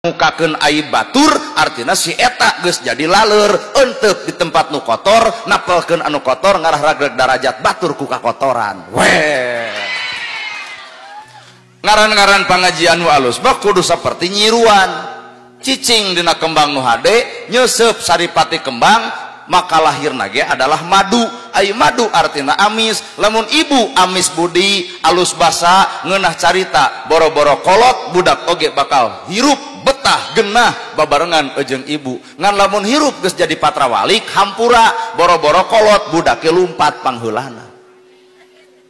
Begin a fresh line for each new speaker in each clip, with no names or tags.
mukakeun aib batur artina si eta geus jadi laleur eunteup di tempat nu kotor napelkeun anu kotor ngarah ragreg darajat batur ku kakotoran. Weh ngaran-ngaran pangajian nu alus mah kudu saperti nyiruan cicing dina kembang nu hade nyeuseub saripati kembang maka lahirna ge adalah madu. Ai madu artina amis, lamun ibu amis budi alus basa ngeunah carita boro-boro kolot budak oge bakal hirup betah genah babarengan jeung ibu. Ngan lamun hirup geus jadi patrawalik hampura boro-boro kolot budak ge lumpat pangheulana.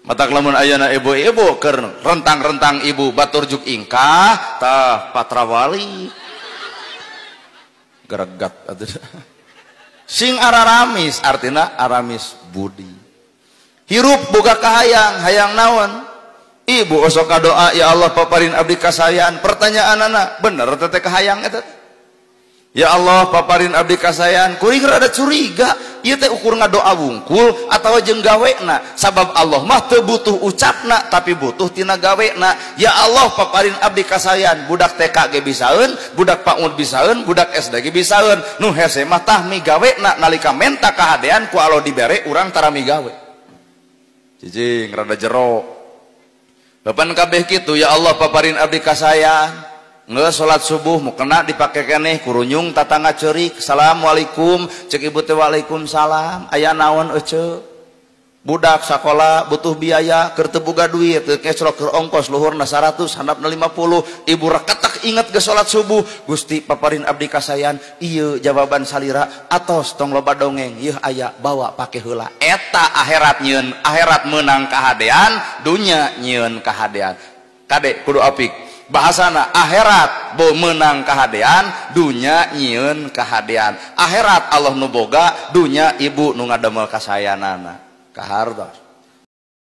Matak lamun ayeuna ibu-ibu keur rentang-rentang ibu batur juk ingkah tah patrawali gregat atuh. Sing araramis artina aramis budi. Hirup boga kahayang, hayang naon? Ibu osok doa ya Allah paparin abdi kasayaan. Pertanyaanana bener teh kahayang eta? Ya Allah paparin abdi kasayaan. Kuring rada curiga, ieu teh ukur ngadoa wungkul atawa jeung gawena. Sabab Allah mah teu butuh ucapna tapi butuh tina gawena. Ya Allah paparin abdi kasayaan. Budak TK ge bisaeun, budak PAUD bisaeun, budak SD ge bisaeun. Nu hese mah tah migawena nalika menta kahadean ku Allah dibere urang tara migawe. Cicing rada jero. Papan kabeh kitu ya Allah paparin abdi kasayaan. Ngeus salat subuh mau kena dipake keneh kurunyung tatangga ceurik assalamualaikum cek ibu teh waalaikumsalam aya naon ece budak sakola butuh biaya keur teu boga duit teu kesrok keur ongkos luhurna 100 handapna 50 ibu reketak inget ge salat subuh Gusti paparin abdi kasayaan ieu jawaban salira atos tong loba dongeng ieu aya bawa pake heula eta akhirat nyieun akhirat meunang kahadean dunya nyieun kahadean kade kudu apik bahasana akhirat bo menang kahadean dunya nyieun kahadean akhirat Allah nu boga dunya ibu nu ngademel kasayanana kahartos